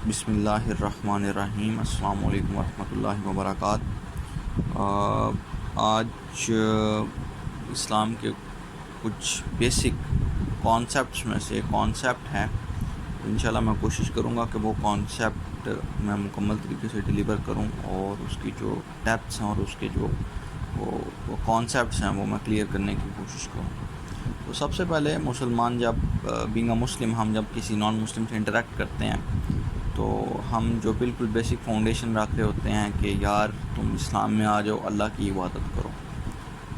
بسم اللہ الرحمن الرحیم۔ السلام علیکم ورحمۃ اللہ وبرکاتہ۔ آج اسلام کے کچھ بیسک کانسیپٹس میں سے کانسیپٹ ہے، انشاءاللہ میں کوشش کروں گا کہ وہ کانسیپٹ میں مکمل طریقے سے ڈیلیور کروں اور اس کی جو ڈیپتھس ہیں اور اس کے جو وہ کانسیپٹس ہیں وہ میں کلیئر کرنے کی کوشش کروں۔ تو سب سے پہلے مسلمان جب بینگ اے مسلم ہم جب کسی نان مسلم سے انٹریکٹ کرتے ہیں تو ہم جو بالکل بیسک فاؤنڈیشن رکھ رہے ہوتے ہیں کہ یار تم اسلام میں آ جاؤ، اللہ کی عبادت کرو،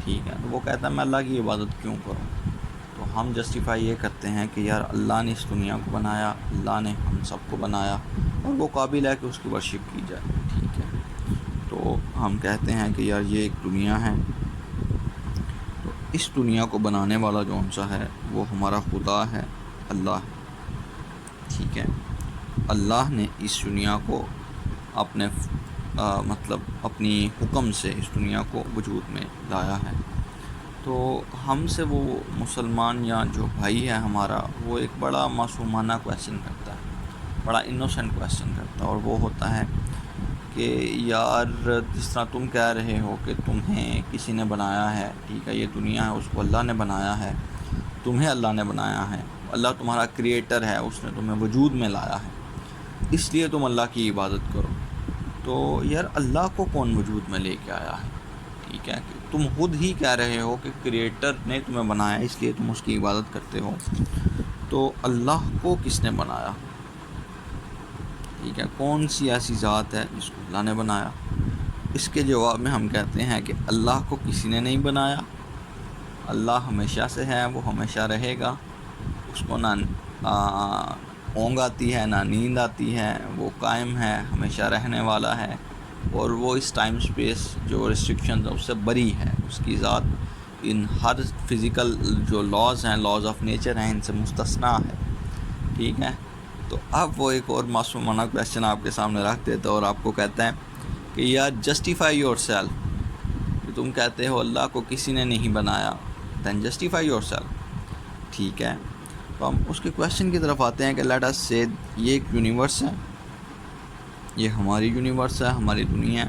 ٹھیک ہے۔ تو وہ کہتا ہے میں اللہ کی عبادت کیوں کروں؟ تو ہم جسٹیفائی یہ کرتے ہیں کہ یار اللہ نے اس دنیا کو بنایا، اللہ نے ہم سب کو بنایا اور وہ قابل ہے کہ اس کی ورشپ کی جائے، ٹھیک ہے۔ تو ہم کہتے ہیں کہ یار یہ ایک دنیا ہے، تو اس دنیا کو بنانے والا جو سا ہے وہ ہمارا خدا ہے، اللہ ہے، ٹھیک ہے۔ اللہ نے اس دنیا کو اپنے اپنی حکم سے اس دنیا کو وجود میں لایا ہے۔ تو ہم سے وہ مسلمان یا جو بھائی ہے ہمارا، وہ ایک بڑا معصومانہ کویسچن کرتا ہے، بڑا انوسنٹ کویسچن کرتا ہے، اور وہ ہوتا ہے کہ یار جس طرح تم کہہ رہے ہو کہ تمہیں کسی نے بنایا ہے، ٹھیک ہے، یہ دنیا ہے اس کو اللہ نے بنایا ہے، تمہیں اللہ نے بنایا ہے، اللہ تمہارا کریٹر ہے، اس نے تمہیں وجود میں لایا ہے، اس لیے تم اللہ کی عبادت کرو۔ تو یار اللہ کو کون وجود میں لے کے آیا ہے؟ ٹھیک ہے، کہ تم خود ہی کہہ رہے ہو کہ کریٹر نے تمہیں بنایا اس لیے تم اس کی عبادت کرتے ہو، تو اللہ کو کس نے بنایا؟ ٹھیک ہے، کون سی ایسی ذات ہے جس کو اللہ نے بنایا؟ اس کے جواب میں ہم کہتے ہیں کہ اللہ کو کسی نے نہیں بنایا، اللہ ہمیشہ سے ہے، وہ ہمیشہ رہے گا، اس کو نہ اونگ آتی ہے نہ نیند آتی ہے، وہ قائم ہے، ہمیشہ رہنے والا ہے، اور وہ اس ٹائم سپیس جو ریسٹرکشنز ہیں اس سے بری ہے، اس کی ذات ان ہر فزیکل جو لاز ہیں، لاز آف نیچر ہیں، ان سے مستثنیٰ ہے، ٹھیک ہے۔ تو اب وہ ایک اور معصومانہ کویسچن آپ کے سامنے رکھ دیتا ہے اور آپ کو کہتا ہے کہ یار جسٹیفائی یور سیلف، کہ تم کہتے ہو اللہ کو کسی نے نہیں بنایا، دین جسٹیفائی یور سیلف، ٹھیک ہے۔ تو ہم اس کے کویسچن کی طرف آتے ہیں کہ لیٹ اس سے یہ ایک یونیورس ہے، یہ ہماری یونیورس ہے، ہماری دنیا ہے،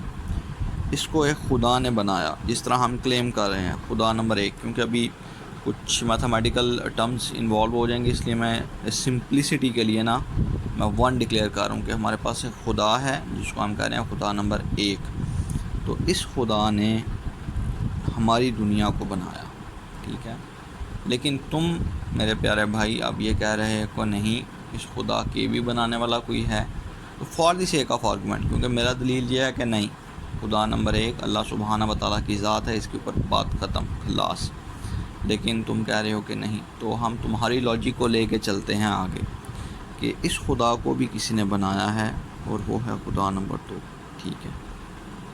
اس کو ایک خدا نے بنایا، جس طرح ہم کلیم کر رہے ہیں خدا نمبر ایک، کیونکہ ابھی کچھ میتھمیٹیکل ٹرمز انوالو ہو جائیں گے، اس لیے میں سمپلسٹی کے لیے میں ون ڈکلیئر کر رہا ہوں کہ ہمارے پاس ایک خدا ہے جس کو ہم کہہ رہے ہیں خدا نمبر ایک۔ تو اس خدا نے ہماری دنیا کو بنایا، ٹھیک ہے، لیکن تم میرے پیارے بھائی اب یہ کہہ رہے ہیں کہ نہیں، اس خدا کے بھی بنانے والا کوئی ہے۔ تو for the sake of argument, کیونکہ میرا دلیل یہ ہے کہ نہیں، خدا نمبر ایک اللہ سبحانہ و تعالیٰ کی ذات ہے، اس کے اوپر بات ختم، خلاص، لیکن تم کہہ رہے ہو کہ نہیں، تو ہم تمہاری لاجک کو لے کے چلتے ہیں آگے کہ اس خدا کو بھی کسی نے بنایا ہے اور وہ ہے خدا نمبر دو، ٹھیک ہے۔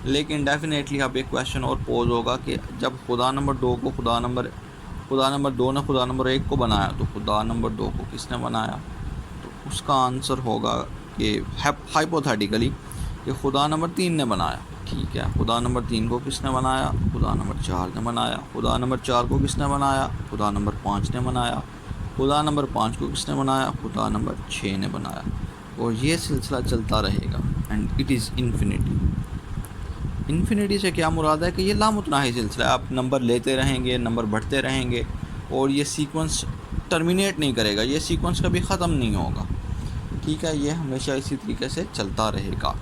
لیکن ڈیفینیٹلی اب ایک کویشچن اور پوز ہوگا کہ جب خدا نمبر دو کو خدا نمبر دو نے خدا نمبر ایک کو بنایا، تو خدا نمبر دو کو کس نے بنایا؟ تو اس کا آنسر ہوگا کہ ہائپوتھیٹیکلی کہ خدا نمبر تین نے بنایا، ٹھیک ہے۔ خدا نمبر تین کو کس نے بنایا؟ خدا نمبر چار نے بنایا۔ خدا نمبر چار کو کس نے بنایا؟ خدا نمبر پانچ نے بنایا۔ خدا نمبر پانچ کو کس نے بنایا؟ خدا نمبر چھ نے بنایا، اور یہ سلسلہ چلتا رہے گا، and it is infinity. Infinity سے کیا مراد ہے کہ یہ لامتناہی سلسلہ ہے، آپ نمبر لیتے رہیں گے، نمبر بڑھتے رہیں گے، اور یہ سیکوینس ٹرمینیٹ نہیں کرے گا، یہ سیکوینس کبھی ختم نہیں ہوگا، ٹھیک ہے، یہ ہمیشہ اسی طریقے سے چلتا رہے گا،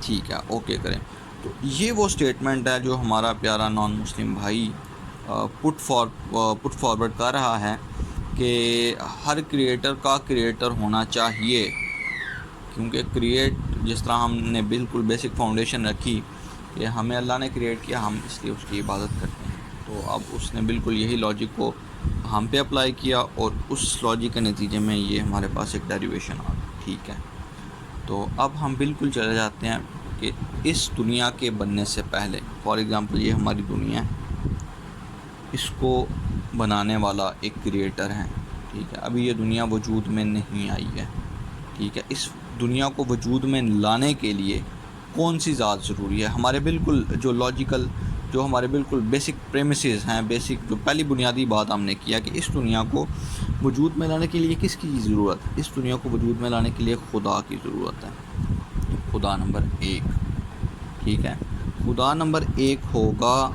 ٹھیک ہے، اوکے کریں۔ تو یہ وہ سٹیٹمنٹ ہے جو ہمارا پیارا نان مسلم بھائی پٹ فارورڈ کر رہا ہے کہ ہر کریٹر کا کریٹر ہونا چاہیے، کیونکہ جس طرح ہم نے بالکل بیسک فاؤنڈیشن رکھی کہ ہمیں اللہ نے کریٹ کیا، ہم اس لیے اس کی عبادت کرتے ہیں، تو اب اس نے بالکل یہی لاجک کو ہم پہ اپلائی کیا، اور اس لاجک کے نتیجے میں یہ ہمارے پاس ایک ڈیریویشن آ گئی، ٹھیک ہے۔ تو اب ہم بالکل چلے جاتے ہیں کہ اس دنیا کے بننے سے پہلے، فار ایگزامپل یہ ہماری دنیا ہے، اس کو بنانے والا ایک کریٹر ہے، ٹھیک ہے، ابھی یہ دنیا وجود میں نہیں آئی ہے، ٹھیک ہے۔ اس دنیا کو وجود میں لانے کے لیے کون سی ذات ضروری ہے؟ ہمارے بالکل جو لاجیکل جو ہمارے بالکل بیسک پریمیسز ہیں، بیسک جو پہلی بنیادی بات ہم نے کیا کہ اس دنیا کو وجود میں لانے کے لیے کس کی ضرورت ہے؟ اس دنیا کو وجود میں لانے کے لیے خدا کی ضرورت ہے، خدا نمبر 1، ٹھیک ہے؟ خدا نمبر 1 ہوگا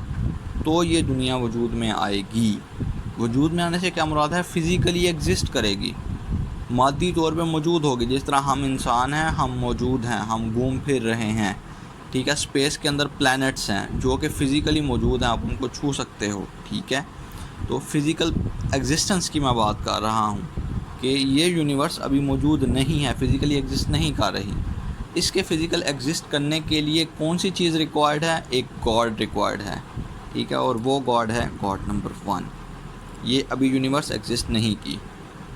تو یہ دنیا وجود میں آئے گی۔ وجود میں آنے سے کیا مراد ہے؟ فزیکلی ایگزسٹ کرے گی، مادی طور پہ موجود ہوگی۔ جس طرح ہم انسان ہیں، ہم موجود ہیں، ہم گھوم پھر رہے ہیں، ٹھیک ہے؟ اسپیس کے اندر پلینٹس ہیں جو کہ فزیکلی موجود ہیں، آپ ان کو چھو سکتے ہو، ٹھیک ہے؟ تو فزیکل ایگزسٹنس کی میں بات کر رہا ہوں کہ یہ یونیورس ابھی موجود نہیں ہے، فزیکلی ایگزسٹ نہیں کر رہی۔ اس کے فزیکل ایگزسٹ کرنے کے لیے کون سی چیز ریکوائرڈ ہے؟ ایک گاڈ ریکوائرڈ ہے، ٹھیک ہے؟ اور وہ گاڈ ہے گاڈ نمبر 1۔ یہ ابھی یونیورس ایگزسٹ نہیں کی،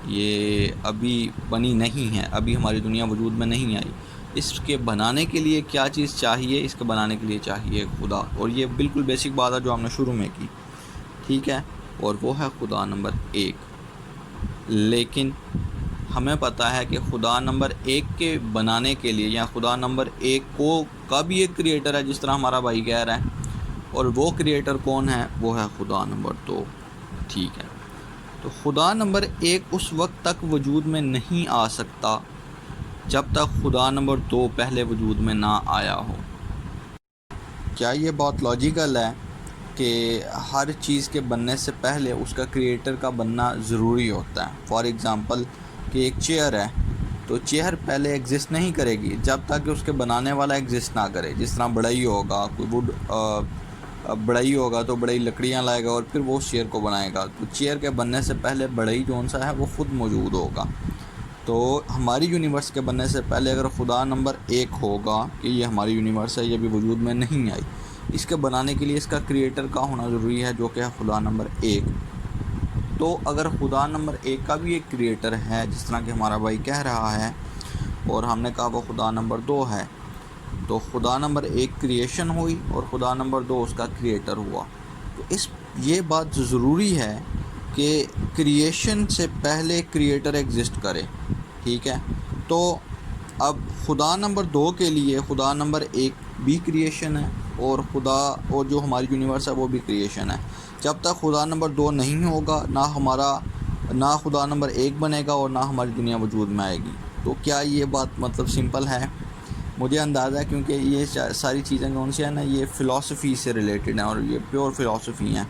یہ ابھی بنی نہیں ہے، ابھی ہماری دنیا وجود میں نہیں آئی۔ اس کے بنانے کے لیے کیا چیز چاہیے؟ اس کے بنانے کے لیے چاہیے خدا، اور یہ بالکل بیسک بات ہے جو ہم نے شروع میں کی، ٹھیک ہے؟ اور وہ ہے خدا نمبر 1۔ لیکن ہمیں پتہ ہے کہ خدا نمبر 1 کے بنانے کے لیے، یا خدا نمبر 1 کا بھی ایک کریٹر ہے، جس طرح ہمارا بھائی کہہ رہا ہے، اور وہ کریٹر کون ہے؟ وہ ہے خدا نمبر 2، ٹھیک ہے؟ تو خدا نمبر 1 اس وقت تک وجود میں نہیں آ سکتا جب تک خدا نمبر 2 پہلے وجود میں نہ آیا ہو۔ کیا یہ بات لاجیکل ہے کہ ہر چیز کے بننے سے پہلے اس کا کریٹر کا بننا ضروری ہوتا ہے؟ فار ایگزامپل کہ ایک چیئر ہے، تو چیئر پہلے ایگزسٹ نہیں کرے گی جب تک کہ اس کے بنانے والا ایگزسٹ نہ کرے۔ جس طرح بڑھئی ہوگا، کوئی ووڈ بڑھئی ہوگا تو بڑھئی لکڑیاں لائے گا اور پھر وہ اس چیئر کو بنائے گا، تو چیئر کے بننے سے پہلے بڑھئی جون سا ہے وہ خود موجود ہوگا۔ تو ہماری یونیورس کے بننے سے پہلے اگر خدا نمبر 1 ہوگا کہ یہ ہماری یونیورس ہے، یہ بھی وجود میں نہیں آئی، اس کے بنانے کے لیے اس کا کریٹر کا ہونا ضروری ہے، جو کہ ہے خدا نمبر 1۔ تو اگر خدا نمبر 1 کا بھی ایک کریٹر ہے، جس طرح کہ ہمارا بھائی کہہ رہا ہے، اور ہم نے کہا وہ خدا نمبر 2 ہے، تو خدا نمبر 1 کریشن ہوئی اور خدا نمبر 2 اس کا کریٹر ہوا۔ تو یہ بات ضروری ہے کہ کریشن سے پہلے کریٹر ایگزسٹ کرے، ٹھیک ہے؟ تو اب خدا نمبر 2 کے لیے خدا نمبر 1 بھی کریشن ہے، اور جو ہماری یونیورس ہے وہ بھی کریشن ہے۔ جب تک خدا نمبر 2 نہیں ہوگا، نہ خدا نمبر 1 بنے گا اور نہ ہماری دنیا وجود میں آئے گی۔ تو کیا یہ بات مطلب سمپل ہے؟ مجھے اندازہ ہے، کیونکہ یہ ساری چیزیں کون سی ہیں نا، یہ فلاسفی سے ریلیٹڈ ہیں اور یہ پیور فلاسفی ہیں،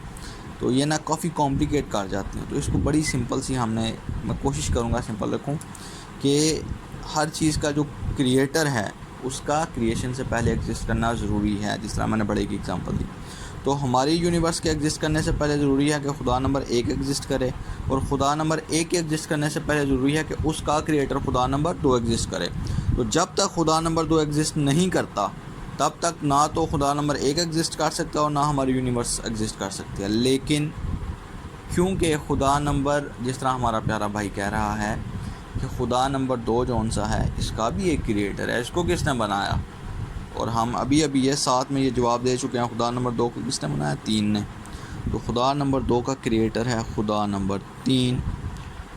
تو یہ نا کافی کمپلیکیٹ کر جاتی ہیں۔ تو اس کو بڑی سمپل سی میں کوشش کروں گا سمپل رکھوں کہ ہر چیز کا جو کریٹر ہے اس کا کریشن سے پہلے ایگزسٹ کرنا ضروری ہے، جس طرح میں نے بڑے کی ایگزامپل دی۔ تو ہماری یونیورس کے ایگزسٹ کرنے سے پہلے ضروری ہے کہ خدا نمبر 1 ایگزسٹ کرے، اور خدا نمبر 1 ایگزسٹ کرنے سے پہلے ضروری ہے کہ اس کا کریٹر خدا نمبر 2 ایگزسٹ کرے۔ تو جب تک خدا نمبر 2 ایگزسٹ نہیں کرتا، تب تک نہ تو خدا نمبر 1 ایگزسٹ کر سکتا اور نہ ہماری یونیورس ایگزسٹ کر سکتی ہے۔ لیکن کیونکہ خدا نمبر، جس طرح ہمارا پیارا بھائی کہہ رہا ہے کہ خدا نمبر 2 جون سا ہے، اس کا بھی ایک کریٹر ہے، اس کو کس نے بنایا؟ اور ہم ابھی یہ ساتھ میں یہ جواب دے چکے ہیں، خدا نمبر 2 کو کس نے بنایا؟ 3 نے۔ تو خدا نمبر 2 کا کریٹر ہے خدا نمبر 3۔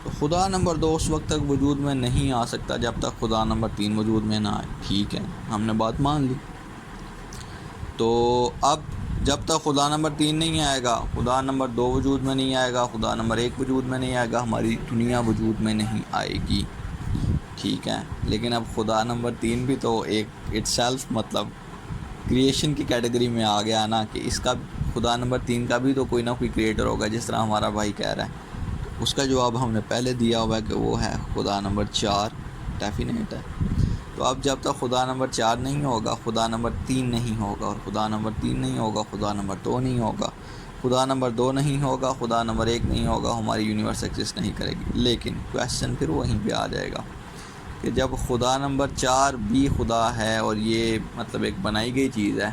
تو خدا نمبر 2 اس وقت تک وجود میں نہیں آ سکتا جب تک خدا نمبر 3 وجود میں نہ آئے، ٹھیک ہے؟ ہم نے بات مان لی۔ تو اب جب تک خدا نمبر 3 نہیں آئے گا، خدا نمبر 2 وجود میں نہیں آئے گا، خدا نمبر 1 وجود میں نہیں آئے گا، ہماری دنیا وجود میں نہیں آئے گی، ٹھیک ہے؟ لیکن اب خدا نمبر 3 بھی تو ایک اٹ سیلف مطلب کریشن کی کیٹیگری میں آ گیا نا، کہ اس کا خدا نمبر 3 کا بھی تو کوئی نہ کوئی کریٹر ہوگا، جس طرح ہمارا بھائی کہہ رہا ہے۔ اس کا جواب ہم نے پہلے دیا ہوا ہے کہ وہ ہے خدا نمبر 4، ڈیفینیٹ ہے۔ تو اب جب تک خدا نمبر 4 نہیں ہوگا، خدا نمبر 3 نہیں ہوگا، اور خدا نمبر 3 نہیں ہوگا، خدا نمبر 2 نہیں ہوگا، خدا نمبر 2 نہیں ہوگا، خدا نمبر 1 نہیں ہوگا، ہماری یونیورس ایگزسٹ نہیں کرے گی۔ لیکن کویسچن پھر وہیں پہ آ جائے گا کہ جب خدا نمبر 4 بھی خدا ہے اور یہ مطلب ایک بنائی گئی چیز ہے،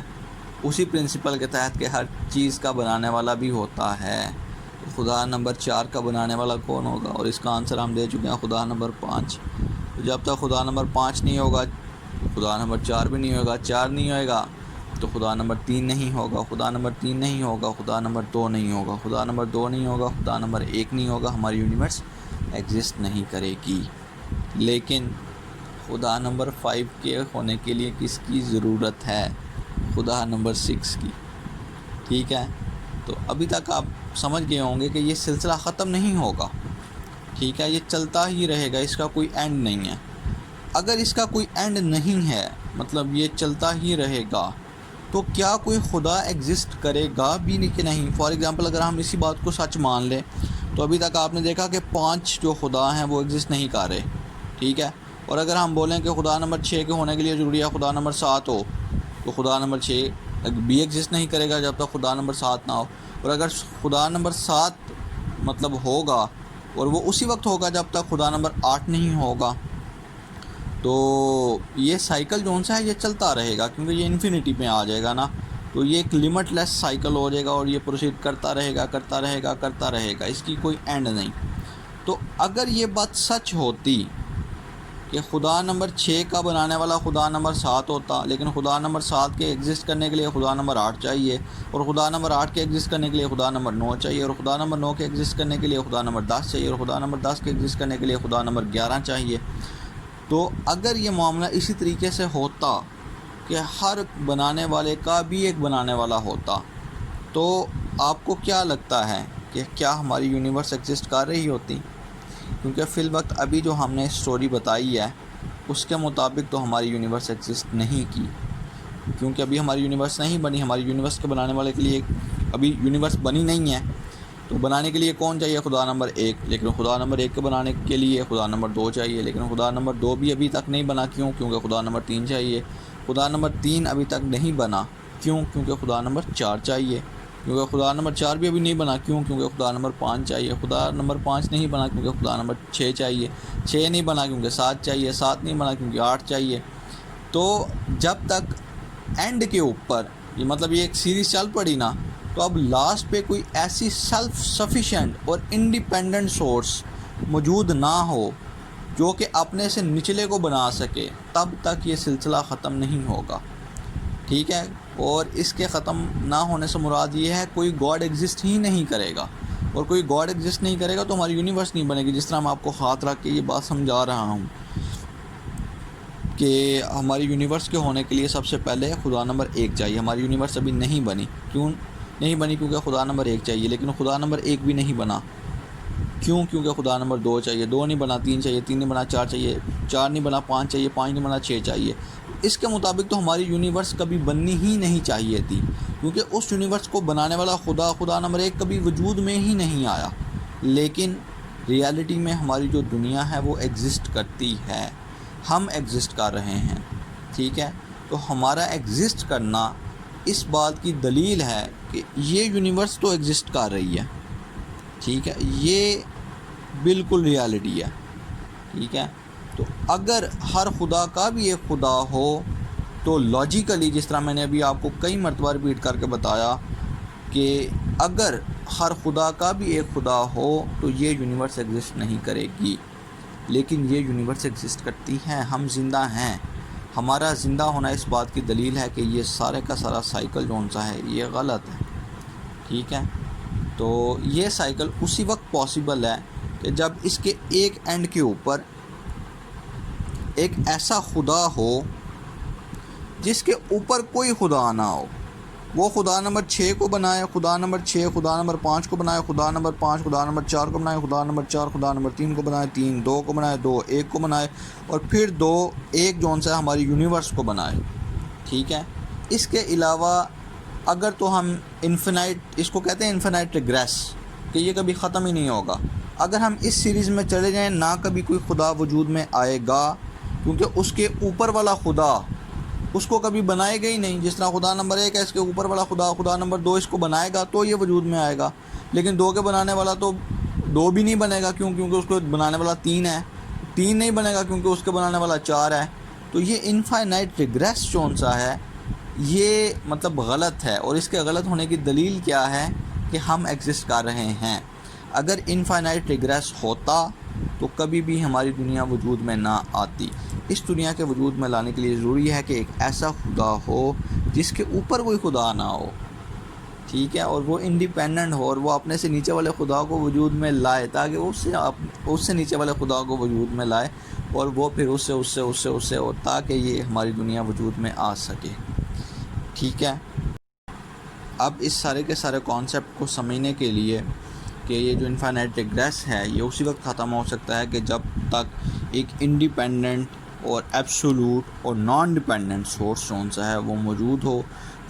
اسی پرنسپل کے تحت کہ ہر چیز کا بنانے والا بھی ہوتا ہے، تو خدا نمبر 4 کا بنانے والا کون ہوگا؟ اور اس کا آنسر ہم دے چکے ہیں، خدا نمبر 5۔ تو جب تک خدا نمبر 5 نہیں ہوگا، خدا نمبر 4 بھی نہیں ہوگا، 4 نہیں ہوئے گا تو خدا نمبر 3 نہیں ہوگا، خدا نمبر 3 نہیں ہوگا، خدا نمبر 2 نہیں ہوگا، خدا نمبر 2 نہیں ہوگا، خدا نمبر 1 نہیں ہوگا، ہماری یونیورس ایگزسٹ نہیں کرے گی۔ لیکن خدا نمبر 5 کے ہونے کے لیے کس کی ضرورت ہے؟ خدا نمبر 6 کی، ٹھیک ہے، تو ابھی تک آپ سمجھ گئے ہوں گے کہ یہ سلسلہ ختم نہیں ہوگا، ٹھیک ہے، یہ چلتا ہی رہے گا، اس کا کوئی اینڈ نہیں ہے۔ اگر اس کا کوئی اینڈ نہیں ہے، مطلب یہ چلتا ہی رہے گا، تو کیا کوئی خدا ایگزسٹ کرے گا بھی نہیں کہ نہیں؟ فار ایگزامپل اگر ہم اسی بات کو سچ مان لیں تو ابھی تک آپ نے دیکھا کہ 5 جو خدا ہیں وہ ایگزسٹ نہیں کر رہے، ٹھیک ہے، اور اگر ہم بولیں کہ خدا نمبر 6 کے ہونے کے لیے ضروری ہے خدا نمبر 7 ہو، تو خدا نمبر 6 بھی ایگزسٹ نہیں کرے گا جب تک خدا نمبر 7 نہ ہو، اور اگر خدا نمبر 7 مطلب ہوگا اور وہ اسی وقت ہوگا جب تک خدا نمبر 8 نہیں ہوگا، تو یہ سائیکل جو سا ہے یہ چلتا رہے گا، کیونکہ یہ انفینٹی پہ آ جائے گا نا، تو یہ ایک لمٹ لیس سائیکل ہو جائے گا اور یہ پروسیڈ کرتا رہے گا کرتا رہے گا کرتا رہے گا، اس کی کوئی اینڈ نہیں۔ تو اگر یہ بات سچ ہوتی کہ خدا نمبر 6 کا بنانے والا خدا نمبر 7 ہوتا، لیکن خدا نمبر 7 کے ایگزسٹ کرنے کے لیے خدا نمبر 8 چاہیے، اور خدا نمبر 8 کے ایگزسٹ کرنے کے لیے خدا نمبر 9 چاہیے، اور خدا نمبر 9 کے ایگزسٹ کرنے کے لیے خدا نمبر 10 چاہیے، اور خدا نمبر 10 کے ایگزسٹ کرنے کے لیے خدا نمبر 11 چاہیے، تو اگر یہ معاملہ اسی طریقے سے ہوتا کہ ہر بنانے والے کا بھی ایک بنانے والا ہوتا، تو آپ کو کیا لگتا ہے کہ کیا ہماری یونیورس ایگزسٹ کر رہی ہوتی؟ کیونکہ فی الوقت ابھی جو ہم نے اسٹوری بتائی ہے اس کے مطابق تو ہماری یونیورس ایگزسٹ نہیں کی، کیونکہ ابھی ہماری یونیورس نہیں بنی، ہماری یونیورس کے بنانے والے کے لیے ابھی یونیورس بنی نہیں ہے، تو بنانے کے لیے کون چاہیے؟ خدا نمبر 1، لیکن خدا نمبر 1 کے بنانے کے لیے خدا نمبر 2 چاہیے، لیکن خدا نمبر 2 بھی ابھی تک نہیں بنا، کیوں؟ کیونکہ خدا نمبر 3 چاہیے، خدا نمبر 3 ابھی تک نہیں بنا، کیوں؟ کیونکہ خدا نمبر 4 چاہیے، کیونکہ خدا نمبر 4 بھی ابھی نہیں بنا، کیوں؟ کیونکہ خدا نمبر 5 چاہیے، خدا نمبر 5 نہیں بنا کیونکہ خدا نمبر 6 چاہیے، 6 نہیں بنا کیونکہ 7 چاہیے، 7 نہیں بنا کیونکہ 8 چاہیے۔ تو جب تک اینڈ کے اوپر یہ مطلب یہ ایک سیریز چل پڑی نا، تو اب لاسٹ پہ کوئی ایسی سیلف سفیشینٹ اور انڈیپینڈنٹ سورس موجود نہ ہو جو کہ اپنے سے نچلے کو بنا سکے، تب تک یہ سلسلہ ختم نہیں ہوگا، ٹھیک ہے؟ اور اس کے ختم نہ ہونے سے مراد یہ ہے کوئی گاڈ ایگزسٹ ہی نہیں کرے گا، اور کوئی گاڈ ایگزسٹ نہیں کرے گا تو ہماری یونیورس نہیں بنے گی، جس طرح میں آپ کو ہاتھ رکھ کے یہ بات سمجھا رہا ہوں کہ ہماری یونیورس کے ہونے کے لیے سب سے پہلے خدا نمبر 1 چاہیے، ہماری یونیورس ابھی نہیں بنی، کیوں نہیں بنی؟ کیونکہ خدا نمبر 1 چاہیے، لیکن خدا نمبر 1 بھی نہیں بنا، کیوں؟ کیونکہ خدا نمبر 2 چاہیے، 2 نہیں بنا، 3 چاہیے، 3 نہیں بنا، 4 چاہیے، 4 نہیں بنا، 5 چاہیے، 5 نہیں بنا، 6 چاہیے۔ اس کے مطابق تو ہماری یونیورس کبھی بننی ہی نہیں چاہیے تھی، کیونکہ اس یونیورس کو بنانے والا خدا نمبر 1 کبھی وجود میں ہی نہیں آیا، لیکن ریالٹی میں ہماری جو دنیا ہے وہ ایگزسٹ کرتی ہے، ہم ایگزسٹ کر رہے ہیں، ٹھیک ہے؟ تو ہمارا ایگزسٹ کرنا اس بات کی دلیل ہے کہ یہ یونیورس تو ایگزسٹ کر رہی ہے، ٹھیک ہے؟ یہ بالکل ریالٹی ہے، ٹھیک ہے؟ تو اگر ہر خدا کا بھی ایک خدا ہو تو لاجیکلی، جس طرح میں نے ابھی آپ کو کئی مرتبہ ریپیٹ کر کے بتایا کہ اگر ہر خدا کا بھی ایک خدا ہو تو یہ یونیورس ایگزسٹ نہیں کرے گی، لیکن یہ یونیورس ایگزسٹ کرتی ہے، ہم زندہ ہیں، ہمارا زندہ ہونا اس بات کی دلیل ہے کہ یہ سارے کا سارا سائیکل جو سا ہے یہ غلط ہے، ٹھیک ہے؟ تو یہ سائیکل اسی وقت پاسبل ہے کہ جب اس کے ایک اینڈ کے اوپر ایک ایسا خدا ہو جس کے اوپر کوئی خدا نہ ہو، وہ خدا نمبر 6 کو بنائے، خدا نمبر 6 خدا نمبر 5 کو بنائے، خدا نمبر 5 خدا نمبر 4 کو بنائے، خدا نمبر 4 خدا نمبر 3 کو بنائے، 3 2 کو بنائے، 2 1 کو بنائے، اور پھر 2 1 جو سا ہماری یونیورس کو بنائے، ٹھیک ہے؟ اس کے علاوہ اگر تو ہم انفینائٹ، اس کو کہتے ہیں انفینائٹ ریگریس، کہ یہ کبھی ختم ہی نہیں ہوگا، اگر ہم اس سیریز میں چلے جائیں نہ کبھی کوئی خدا وجود میں آئے گا، کیونکہ اس کے اوپر والا خدا اس کو کبھی بنائے گا ہی نہیں، جس طرح خدا نمبر 1 ہے، اس کے اوپر والا خدا نمبر 2 اس کو بنائے گا تو یہ وجود میں آئے گا، لیکن 2 کے بنانے والا تو 2 بھی نہیں بنے گا، کیوں؟ کیونکہ اس کو بنانے والا 3 ہے، 3 نہیں بنے گا کیونکہ اس کے بنانے والا 4 ہے، تو یہ انفائنائٹ ریگریس جون سا ہے یہ مطلب غلط ہے، اور اس کے غلط ہونے کی دلیل کیا ہے کہ ہم ایگزسٹ کر رہے ہیں۔ اگر انفائنائٹ ریگریس ہوتا تو کبھی بھی ہماری دنیا وجود میں نہ آتی، اس دنیا کے وجود میں لانے کے لیے ضروری ہے کہ ایک ایسا خدا ہو جس کے اوپر کوئی خدا نہ ہو، ٹھیک ہے؟ اور وہ انڈیپینڈنٹ ہو، اور وہ اپنے سے نیچے والے خدا کو وجود میں لائے تاکہ اس سے نیچے والے خدا کو وجود میں لائے، اور وہ پھر اس سے اور تاکہ یہ ہماری دنیا وجود میں آ سکے، ٹھیک ہے؟ اب اس سارے کے سارے کانسیپٹ کو سمجھنے کے لیے کہ یہ جو انفائنائٹ ریگریس ہے یہ اسی وقت ختم ہو سکتا ہے کہ جب تک ایک انڈیپینڈنٹ اور ایبسولوٹ اور نان ڈیپینڈنٹ سورس کون سا ہے وہ موجود ہو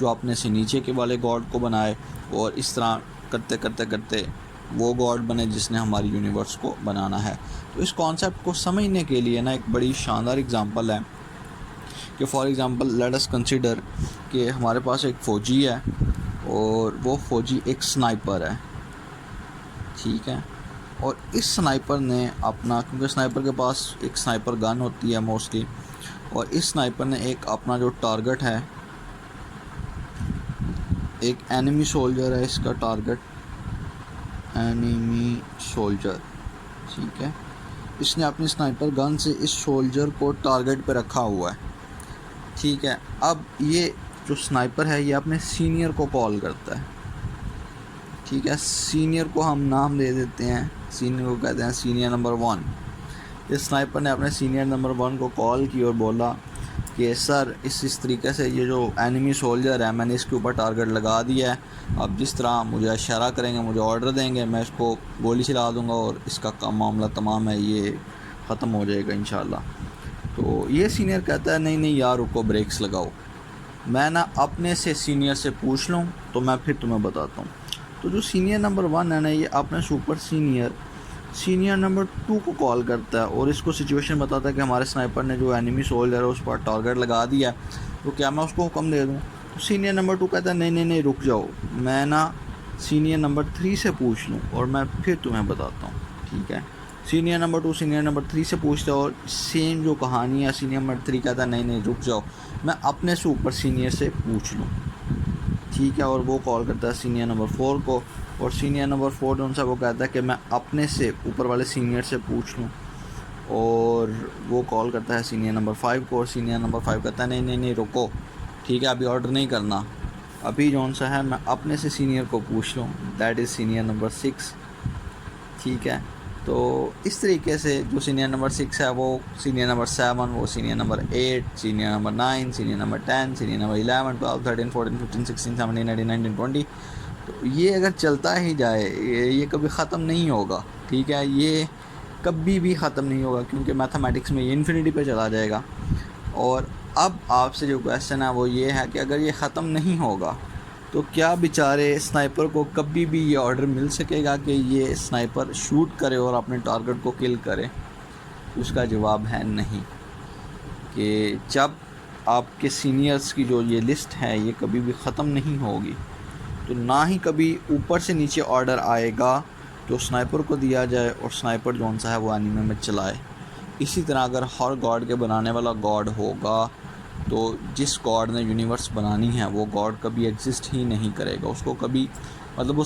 جو اپنے سے نیچے کے والے گاڈ کو بنائے، اور اس طرح کرتے کرتے کرتے وہ گاڈ بنے جس نے ہماری یونیورس کو بنانا ہے۔ تو اس کانسیپٹ کو سمجھنے کے لیے نا ایک بڑی شاندار اگزامپل ہے کہ for example let us consider کہ ہمارے پاس ایک فوجی ہے اور وہ فوجی ایک سنائپر ہے، ٹھیک ہے، اور اس سنائپر نے اپنا، کیونکہ سنائپر کے پاس ایک سنائپر گن ہوتی ہے موسٹلی، اور اس سنائپر نے ایک اپنا جو ٹارگٹ ہے، ایک اینیمی سولجر ہے، اس کا ٹارگٹ اینیمی سولجر، ٹھیک ہے، اس نے اپنی سنائپر گن سے اس سولجر کو ٹارگٹ پہ رکھا ہوا ہے، ٹھیک ہے۔ اب یہ جو سنائپر ہے یہ اپنے سینئر کو کال کرتا ہے، ٹھیک ہے، سینئر کو ہم نام دے دیتے ہیں، سینئر کو کہتے ہیں سینئر نمبر 1۔ اس سنائپر نے اپنے سینئر نمبر 1 کو کال کی اور بولا کہ سر اس طریقے سے یہ جو اینیمی سولجر ہے میں نے اس کے اوپر ٹارگٹ لگا دیا ہے، اب جس طرح مجھے اشارہ کریں گے، مجھے آرڈر دیں گے، میں اس کو گولی چلا دوں گا اور اس کا معاملہ تمام ہے، یہ ختم ہو جائے گا انشاءاللہ۔ تو یہ سینئر کہتا ہے نہیں نہیں یار رکو، بریکس لگاؤ، میں نا اپنے سے سینئر سے پوچھ لوں تو میں پھر تمہیں بتاتا ہوں۔ تو جو سینئر نمبر 1 ہے نا یہ اپنے سپر سینئر نمبر 2 کو کال کرتا ہے اور اس کو سچویشن بتاتا ہے کہ ہمارے سنائپر نے جو اینیمی سولجر ہے اس پر ٹارگٹ لگا دیا ہے، تو کیا میں اس کو حکم دے دوں؟ تو سینئر نمبر 2 کہتا ہے نہیں رک جاؤ، میں نا سینئر نمبر 3 سے پوچھ لوں اور میں پھر تمہیں بتاتا ہوں، ٹھیک ہے۔ سینئر نمبر 2 سینئر نمبر 3 سے پوچھتا ہے اور سیم جو کہانی ہے، سینئر نمبر 3 کہتا ہے نہیں رک جاؤ، میں اپنے سے اوپر سینئر سے پوچھ لوں، ٹھیک ہے، اور وہ کال کرتا ہے سینئر نمبر 4 کو، اور سینئر نمبر 4 جو ان سے وہ کہتا ہے کہ میں اپنے سے اوپر والے سینئر سے پوچھ لوں، اور وہ کال کرتا ہے سینئر نمبر 5 کو، اور سینئر نمبر 5 کہتا ہے نہیں رکو، ٹھیک ہے، ابھی آرڈر نہیں کرنا، ابھی جو سا ہے میں اپنے سے سینئر کو پوچھ لوں، دیٹ از سینئر نمبر 6، ٹھیک ہے۔ تو اس طریقے سے جو سینئر نمبر 6 ہے وہ سینئر نمبر 7، وہ senior number 8، senior number 9، senior number 10، senior number 11، 12، 13، 14، 15، 16، 17، 18، 19، 20، تو یہ اگر چلتا ہی جائے یہ کبھی ختم نہیں ہوگا، ٹھیک ہے، یہ کبھی بھی ختم نہیں ہوگا کیونکہ میتھمیٹکس میں یہ انفینٹی پہ چلا جائے گا۔ اور اب آپ سے جو کویسچن ہے وہ یہ ہے کہ اگر یہ ختم نہیں ہوگا تو کیا بیچارے سنائپر کو کبھی بھی یہ آرڈر مل سکے گا کہ یہ سنائپر شوٹ کرے اور اپنے ٹارگٹ کو کل کرے؟ اس کا جواب ہے نہیں، کہ جب آپ کے سینئرز کی جو یہ لسٹ ہے یہ کبھی بھی ختم نہیں ہوگی تو نہ ہی کبھی اوپر سے نیچے آرڈر آئے گا جو سنائپر کو دیا جائے اور سنائپر جو سا ہے وہ اینیمی میں چلائے۔ اسی طرح اگر ہر گاڈ کے بنانے والا گاڈ ہوگا تو جس گاڈ نے یونیورس بنانی ہے وہ گاڈ کبھی ایگزسٹ ہی نہیں کرے گا، اس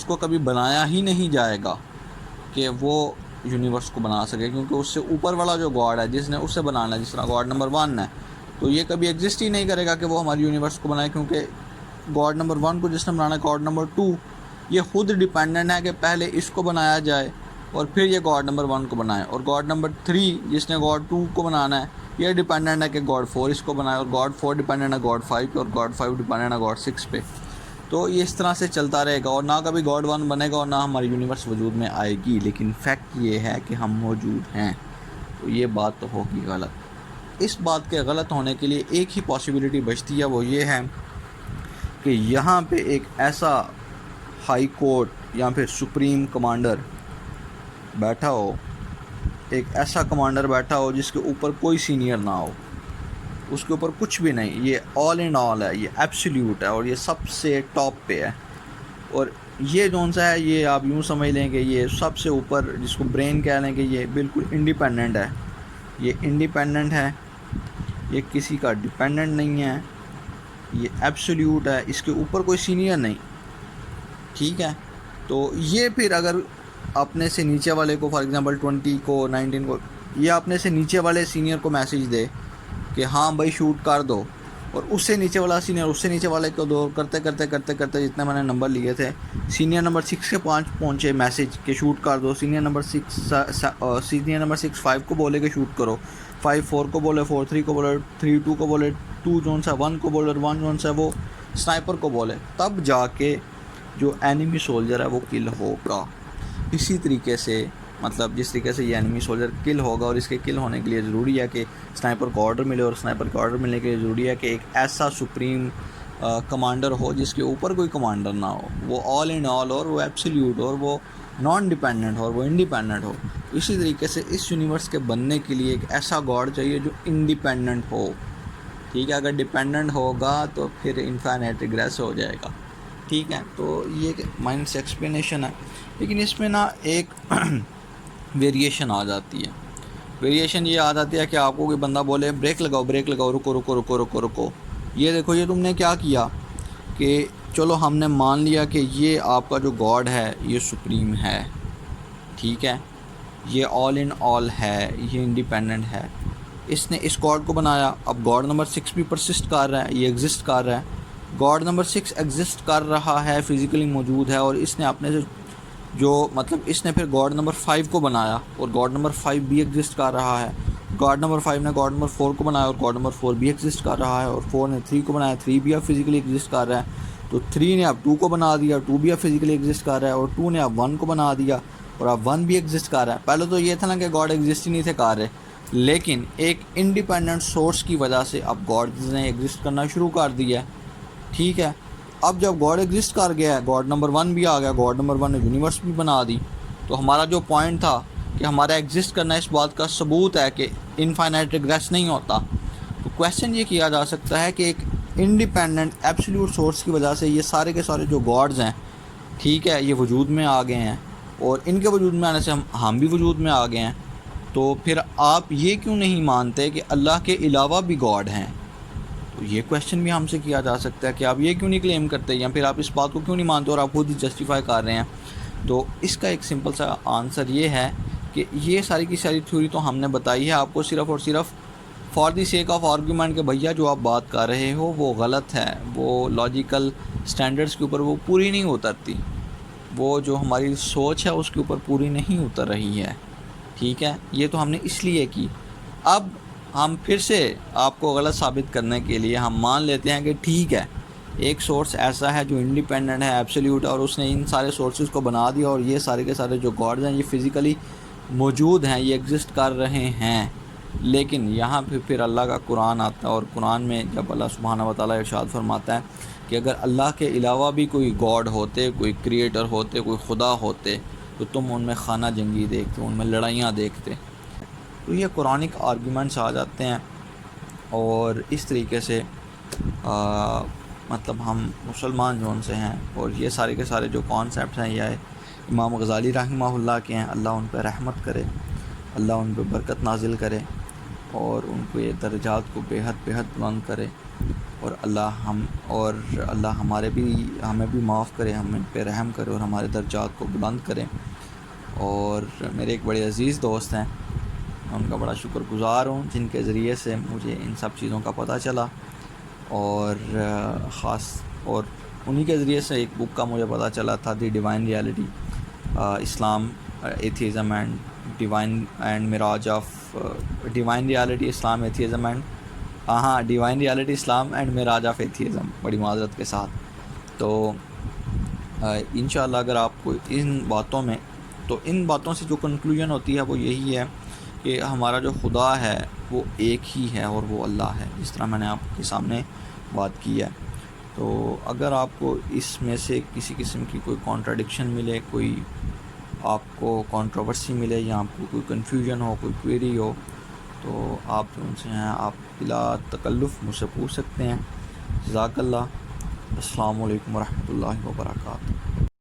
کو کبھی بنایا ہی نہیں جائے گا کہ وہ یونیورس کو بنا سکے، کیونکہ اس سے اوپر والا جو گاڈ ہے جس نے اسے بنانا ہے، جس طرح گاڈ نمبر 1 ہے تو یہ کبھی ایگزسٹ ہی نہیں کرے گا کہ وہ ہماری یونیورس کو بنائے، کیونکہ گاڈ نمبر 1 کو جس نے بنانا ہے، گاڈ نمبر 2 یہ خود ڈیپینڈنٹ ہے کہ پہلے اس کو بنایا جائے اور پھر یہ گاڈ نمبر 1 کو بنائے، اور گاڈ نمبر 3 جس نے گاڈ 2 کو بنانا ہے یہ ڈیپینڈنٹ ہے کہ گاڈ 4 اس کو بنائے، اور گاڈ 4 ڈیپینڈنٹ ہے گاڈ 5 پہ، اور گاڈ 5 ڈیپینڈنٹ ہے گاڈ 6 پہ۔ تو یہ اس طرح سے چلتا رہے گا اور نہ کبھی گاڈ 1 بنے گا اور نہ ہماری یونیورس وجود میں آئے گی، لیکن فیکٹ یہ ہے کہ ہم موجود ہیں، تو یہ بات تو ہوگی غلط۔ اس بات کے غلط ہونے کے لیے ایک ہی پاسبلٹی بچتی ہے، وہ یہ ہے کہ یہاں پہ ایک ایسا ہائی کورٹ یا پھر سپریم کمانڈر بیٹھا ہو، ایک ایسا کمانڈر بیٹھا ہو جس کے اوپر کوئی سینئر نہ ہو، اس کے اوپر کچھ بھی نہیں، یہ آل اینڈ آل ہے، یہ ایبسلیوٹ ہے اور یہ سب سے ٹاپ پہ ہے، اور یہ جون سا ہے یہ آپ یوں سمجھ لیں کہ یہ سب سے اوپر، جس کو برین کہہ لیں کہ یہ بالکل انڈیپینڈنٹ ہے، یہ انڈیپینڈنٹ ہے، یہ کسی کا ڈیپینڈنٹ نہیں ہے، یہ ایبسلیوٹ ہے، اس کے اوپر کوئی سینئر نہیں، ٹھیک ہے۔ تو یہ پھر اگر اپنے سے نیچے والے کو، فار ایگزامپل 20 کو 19 کو، یہ اپنے سے نیچے والے سینئر کو میسیج دے کہ ہاں بھائی شوٹ کر دو، اور اس سے نیچے والا سینئر اس سے نیچے والے کو دو، کرتے جتنے میں نے نمبر لیے تھے، سینئر نمبر 6 کے 5 پہنچے میسیج کہ شوٹ کر دو، سینئر نمبر 6 5 کو بولے کہ شوٹ کرو، 5 4 کو بولے، 4 3 کو بولے، 3 2 کو بولے، 2 1 کو بولے، 1 وہ سنائپر کو بولے، تب جا کے جو اینیمی سولجر ہے وہ کل ہوگا. اسی طریقے سے مطلب جس طریقے سے یہ اینیمی سولجر کل ہوگا، اور اس کے کل ہونے کے لیے ضروری ہے کہ سنائپر کو آرڈر ملے، اور سنائپر کو آرڈر ملنے کے لیے ضروری ہے کہ ایک ایسا سپریم کمانڈر ہو جس کے اوپر کوئی کمانڈر نہ ہو، وہ آل ان آل ہو، اور وہ ایبسلیوٹ ہو، اور وہ نان ڈیپینڈنٹ ہو، اور وہ انڈیپینڈنٹ ہو. اسی طریقے سے اس یونیورس کے بننے کے لیے ایک ایسا گاڈ چاہیے جو انڈیپینڈنٹ ہو. ٹھیک ہے، اگر ڈیپینڈنٹ ہوگا تو پھر انفائنائٹ ریگریس ہو جائے گا. ٹھیک ہے، تو یہ ایک مائنڈ سے ایکسپلینیشن ہے، لیکن اس میں نا ایک ویریشن آ جاتی ہے. ویریشن یہ آ جاتی ہے کہ آپ کو کوئی بندہ بولے بریک لگاؤ، بریک لگاؤ، رکو رکو رکو رکو رکو، یہ دیکھو یہ تم نے کیا کیا کہ چلو ہم نے مان لیا کہ یہ آپ کا جو گاڈ ہے یہ سپریم ہے. ٹھیک ہے، یہ آل ان آل ہے، یہ انڈیپینڈنٹ ہے. اس نے اس گاڈ کو بنایا. اب گاڈ نمبر 6 بھی پرسسٹ کر رہا ہے، یہ ایگزسٹ کر رہا ہے. گاڈ نمبر 6 ایگزسٹ کر رہا ہے، فزیکلی موجود ہے، اور اس نے اپنے سے جو مطلب اس نے پھر گاڈ نمبر 5 کو بنایا، اور گاڈ نمبر 5 بھی ایگزسٹ کر رہا ہے. گاڈ نمبر 5 نے گاڈ نمبر 4 کو بنایا، اور گاڈ نمبر 4 بھی ایگزسٹ کر رہا ہے. اور 4 نے 3 کو بنایا، 3 بھی اب فزیکلی ایگزسٹ کر رہا ہے. تو 3 نے اب 2 کو بنا دیا، 2 بھی اب فزیکلی ایگزسٹ کر رہا ہے. اور 2 نے اب 1 کو بنا دیا، اور اب 1 بھی ایگزسٹ کر رہا ہے. پہلے تو یہ تھا نا کہ گاڈ ایگزسٹ ہی نہیں تھے کر رہے، لیکن ایک انڈیپینڈنٹ سورس کی وجہ سے اب گاڈز نے ایگزسٹ کرنا شروع کر دیا ہے. ٹھیک ہے، اب جب گاڈ ایگزسٹ کر گیا ہے، گاڈ نمبر 1 بھی آ گیا، گاڈ نمبر 1 نے یونیورس بھی بنا دی. تو ہمارا جو پوائنٹ تھا کہ ہمارا ایگزسٹ کرنا اس بات کا ثبوت ہے کہ انفائنائٹ ریگریس نہیں ہوتا. تو کویشچن یہ کیا جا سکتا ہے کہ ایک انڈیپینڈنٹ ایبسلیوٹ سورس کی وجہ سے یہ سارے کے سارے جو گاڈز ہیں، ٹھیک ہے، یہ وجود میں آ گئے ہیں، اور ان کے وجود میں آنے سے ہم بھی وجود میں آ گئے ہیں. تو پھر آپ یہ کیوں نہیں مانتے کہ اللہ کے علاوہ بھی گاڈ ہیں؟ تو یہ کویشچن بھی ہم سے کیا جا سکتا ہے کہ آپ یہ کیوں نہیں کلیم کرتے، یا پھر آپ اس بات کو کیوں نہیں مانتے اور آپ خود ہی جسٹیفائی کر رہے ہیں. تو اس کا ایک سمپل سا آنسر یہ ہے کہ یہ ساری کی ساری تھیوری تو ہم نے بتائی ہے آپ کو صرف اور صرف for the sake of argument, کہ بھیا جو آپ بات کر رہے ہو وہ غلط ہے، وہ لاجیکل سٹینڈرڈز کے اوپر وہ پوری نہیں اترتی، وہ جو ہماری سوچ ہے اس کے اوپر پوری نہیں اتر رہی ہے. ٹھیک ہے، یہ تو ہم نے اس لیے کی. اب ہم پھر سے آپ کو غلط ثابت کرنے کے لیے ہم مان لیتے ہیں کہ ٹھیک ہے، ایک سورس ایسا ہے جو انڈیپینڈنٹ ہے، ایبسلیوٹ ہے، اور اس نے ان سارے سورسز کو بنا دیا، اور یہ سارے کے سارے جو گاڈز ہیں یہ فزیکلی موجود ہیں، یہ ایگزسٹ کر رہے ہیں. لیکن یہاں پھر اللہ کا قرآن آتا ہے، اور قرآن میں جب اللہ سبحانہ و تعالیٰ ارشاد فرماتا ہے کہ اگر اللہ کے علاوہ بھی کوئی گاڈ ہوتے، کوئی کریٹر ہوتے، کوئی خدا ہوتے، تو تم ان میں خانہ جنگی دیکھتے، ان میں لڑائیاں دیکھتے. تو یہ قرآنک آرگیومنٹس آ جاتے ہیں، اور اس طریقے سے مطلب ہم مسلمان جو ان سے ہیں، اور یہ سارے کے سارے جو کانسیپٹس ہیں یہ امام غزالی رحمہ اللہ کے ہیں. اللہ ان پہ رحمت کرے، اللہ ان پہ برکت نازل کرے، اور ان کو یہ درجات کو بے حد بلند کرے، اور اللہ ہمیں بھی معاف کرے، ہمیں پہ رحم کرے، اور ہمارے درجات کو بلند کرے. اور میرے ایک بڑے عزیز دوست ہیں، میں ان کا بڑا شکر گزار ہوں جن کے ذریعے سے مجھے ان سب چیزوں کا پتہ چلا، اور انہی کے ذریعے سے ایک بک کا مجھے پتہ چلا تھا، the divine reality, Islam, atheism and divine and mirage of divine reality Islam atheism and divine reality Islam and mirage of atheism, بڑی معذرت کے ساتھ. تو انشاءاللہ اگر آپ کو ان باتوں سے جو کنکلوژن ہوتی ہے وہ یہی ہے کہ ہمارا جو خدا ہے وہ ایک ہی ہے، اور وہ اللہ ہے، جس طرح میں نے آپ کے سامنے بات کی ہے. تو اگر آپ کو اس میں سے کسی قسم کی کوئی کانٹراڈکشن ملے، کوئی آپ کو کنٹروورسی ملے، یا آپ کو کوئی کنفیوژن ہو، کوئی کوئری ہو، تو آپ جو ان سے ہیں آپ بلا تکلف مجھ سے پوچھ سکتے ہیں. جزاک اللہ. السلام علیکم ورحمۃ اللہ وبرکاتہ.